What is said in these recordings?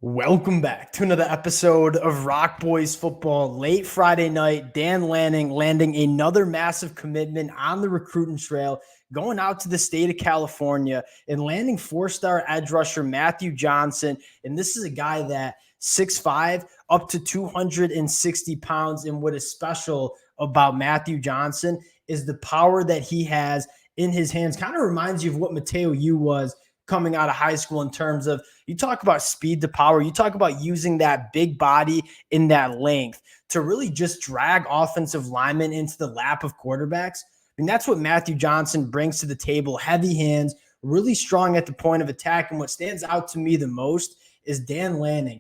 Welcome back to another episode of Rock Boys Football. Late Friday night, Dan Lanning landing another massive commitment on the recruiting trail, going out to the state of California and landing four-star edge rusher Matthew Johnson. And this is a guy that 6'5", up to 260 pounds. And what is special about Matthew Johnson is the power that he has in his hands. Kind of reminds you of what Mateo Yu was coming out of high school in terms of, you talk about speed to power, you talk about using that big body in that length to really just drag offensive linemen into the lap of quarterbacks. And that's what Matthew Johnson brings to the table. Heavy hands, really strong at the point of attack. And what stands out to me the most is Dan Lanning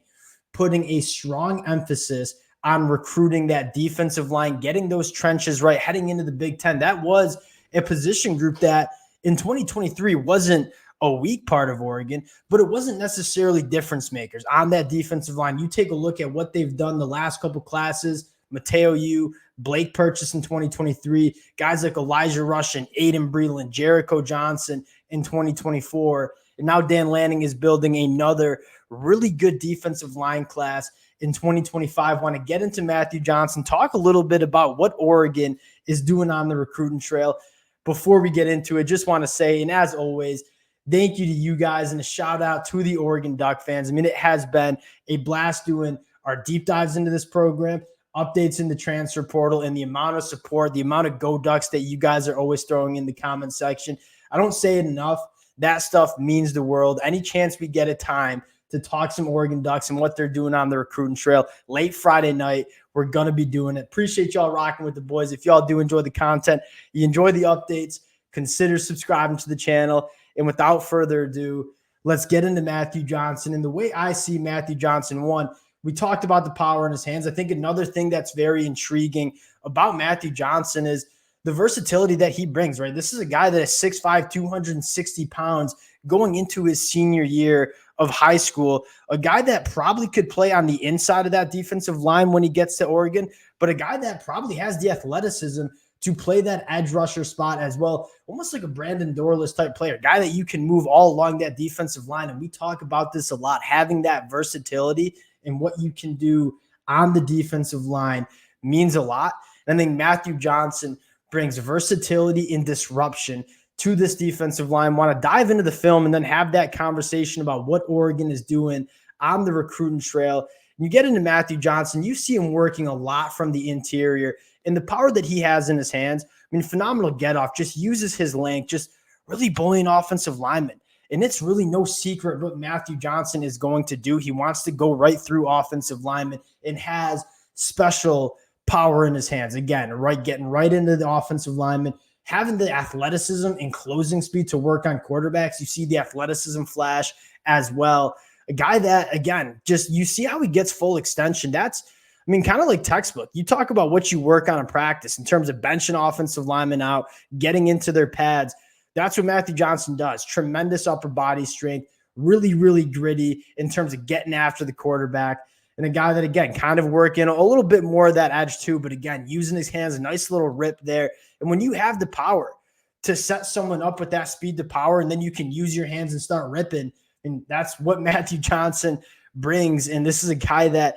putting a strong emphasis on recruiting that defensive line, getting those trenches right, heading into the Big Ten. That was a position group that in 2023 wasn't a weak part of Oregon, but it wasn't necessarily difference makers on that defensive line. You take a look at what they've done the last couple classes, Mateo Yu, Blake Purchase in 2023, guys like Elijah Rush and Aiden Breland, Jericho Johnson in 2024. And now Dan Lanning is building another really good defensive line class in 2025. Want to get into Matthew Johnson, talk a little bit about what Oregon is doing on the recruiting trail. Before we get into it, just want to say, and as always, thank you to you guys and a shout out to the Oregon Duck fans. I mean, it has been a blast doing our deep dives into this program, updates in the transfer portal, and the amount of support, the amount of Go Ducks that you guys are always throwing in the comment section. I don't say it enough. That stuff means the world. Any chance we get a time to talk some Oregon Ducks and what they're doing on the recruiting trail late Friday night, we're going to be doing it. Appreciate y'all rocking with the boys. If y'all do enjoy the content, you enjoy the updates, consider subscribing to the channel. And without further ado, let's get into Matthew Johnson. And the way I see Matthew Johnson, one, we talked about the power in his hands. I think another thing that's very intriguing about Matthew Johnson is the versatility that he brings, right? This is a guy that is 6'5", 260 pounds going into his senior year of high school, a guy that probably could play on the inside of that defensive line when he gets to Oregon, but a guy that probably has the athleticism to play that edge rusher spot as well, almost like a Brandon Dorless type player, guy that you can move all along that defensive line. And we talk about this a lot, having that versatility and what you can do on the defensive line means a lot. And I think Matthew Johnson brings versatility and disruption to this defensive line. Want to dive into the film and then have that conversation about what Oregon is doing on the recruiting trail. And you get into Matthew Johnson, you see him working a lot from the interior, and the power that he has in his hands. I mean, phenomenal get off, just uses his length, just really bullying offensive linemen. And it's really no secret what Matthew Johnson is going to do. He wants to go right through offensive linemen and has special power in his hands. Again, right, getting right into the offensive lineman, having the athleticism and closing speed to work on quarterbacks. You see the athleticism flash as well. A guy that, again, just you see how he gets full extension. That's, I mean, kind of like textbook. You talk about what you work on in practice in terms of benching offensive linemen out, getting into their pads. That's what Matthew Johnson does. Tremendous upper body strength, really, really gritty in terms of getting after the quarterback. And a guy that, again, kind of working a little bit more of that edge too, but again, using his hands, a nice little rip there. And when you have the power to set someone up with that speed to power, and then you can use your hands and start ripping, and that's what Matthew Johnson brings. And this is a guy that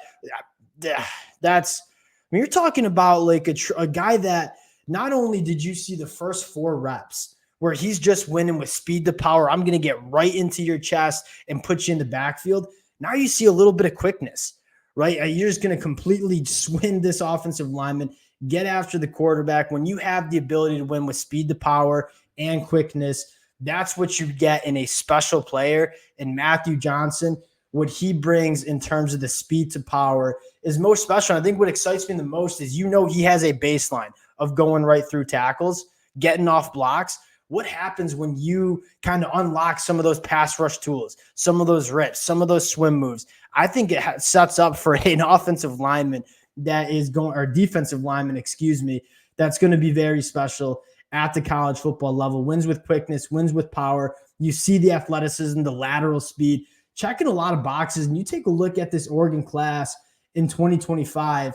that's, I mean, you're talking about like a guy that not only did you see the first 4 reps where he's just winning with speed to power, I'm going to get right into your chest and put you in the backfield. Now you see a little bit of quickness, right? You're just going to completely swing this offensive lineman, get after the quarterback. When you have the ability to win with speed to power and quickness, that's what you get in a special player. And Matthew Johnson, what he brings in terms of the speed to power is most special. I think what excites me the most is, he has a baseline of going right through tackles, getting off blocks. What happens when you kind of unlock some of those pass rush tools, some of those rips, some of those swim moves? I think it sets up for an offensive lineman that is going, or defensive lineman, that's going to be very special at the college football level. Wins with quickness, wins with power. You see the athleticism, the lateral speed, checking a lot of boxes. And you take a look at this Oregon class in 2025.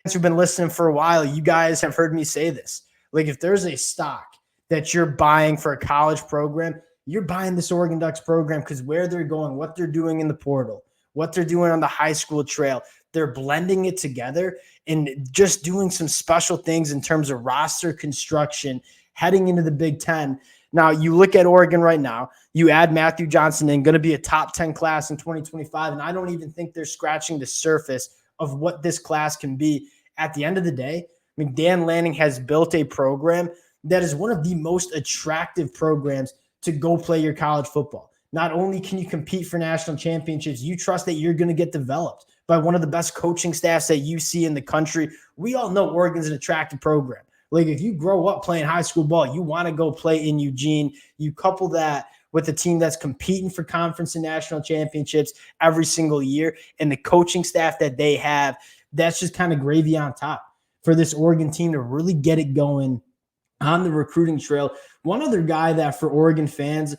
If you've been listening for a while, you guys have heard me say this. Like, if there's a stock that you're buying for a college program, you're buying this Oregon Ducks program because where they're going, what they're doing in the portal, what they're doing on the high school trail, they're blending it together and just doing some special things in terms of roster construction heading into the Big Ten. Now, you look at Oregon right now, you add Matthew Johnson in, going to be a top 10 class in 2025, and I don't even think they're scratching the surface of what this class can be. At the end of the day, I mean, Dan Lanning has built a program that is one of the most attractive programs to go play your college football. Not only can you compete for national championships, you trust that you're going to get developed by one of the best coaching staffs that you see in the country. We all know Oregon's an attractive program. Like, if you grow up playing high school ball, you want to go play in Eugene. You couple that with a team that's competing for conference and national championships every single year, and the coaching staff that they have, that's just kind of gravy on top for this Oregon team to really get it going on the recruiting trail. One other guy that for Oregon fans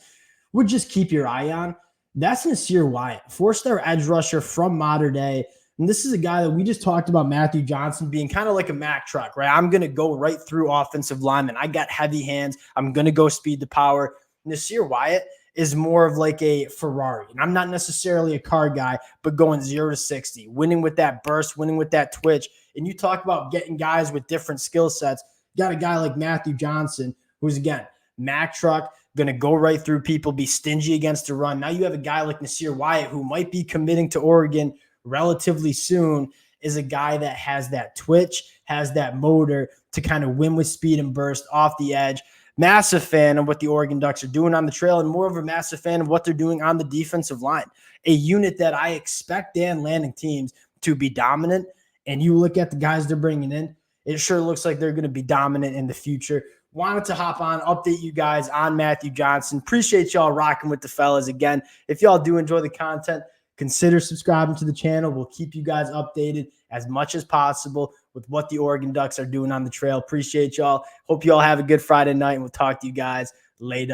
would just keep your eye on, that's Nasir Wyatt, four-star edge rusher from Mater Dei. And this is a guy that we just talked about, Matthew Johnson, being kind of like a Mack truck, right? I'm going to go right through offensive linemen. I got heavy hands. I'm going to go speed to power. Nasir Wyatt is more of like a Ferrari. And I'm not necessarily a car guy, but going 0 to 60, winning with that burst, winning with that twitch. And you talk about getting guys with different skill sets. You got a guy like Matthew Johnson, who's, again, Mack truck, going to go right through people, be stingy against the run. Now you have a guy like Nasir Wyatt, who might be committing to Oregon relatively soon, is a guy that has that twitch, has that motor to kind of win with speed and burst off the edge. Massive fan of what the Oregon Ducks are doing on the trail, and more of a massive fan of what they're doing on the defensive line, a unit that I expect Dan Lanning teams to be dominant. And you look at the guys they're bringing in, it sure looks like they're going to be dominant in the future. Wanted to hop on, update you guys on Matthew Johnson. Appreciate y'all rocking with the fellas. Again, if y'all do enjoy the content, consider subscribing to the channel. We'll keep you guys updated as much as possible with what the Oregon Ducks are doing on the trail. Appreciate y'all. Hope y'all have a good Friday night, and we'll talk to you guys later.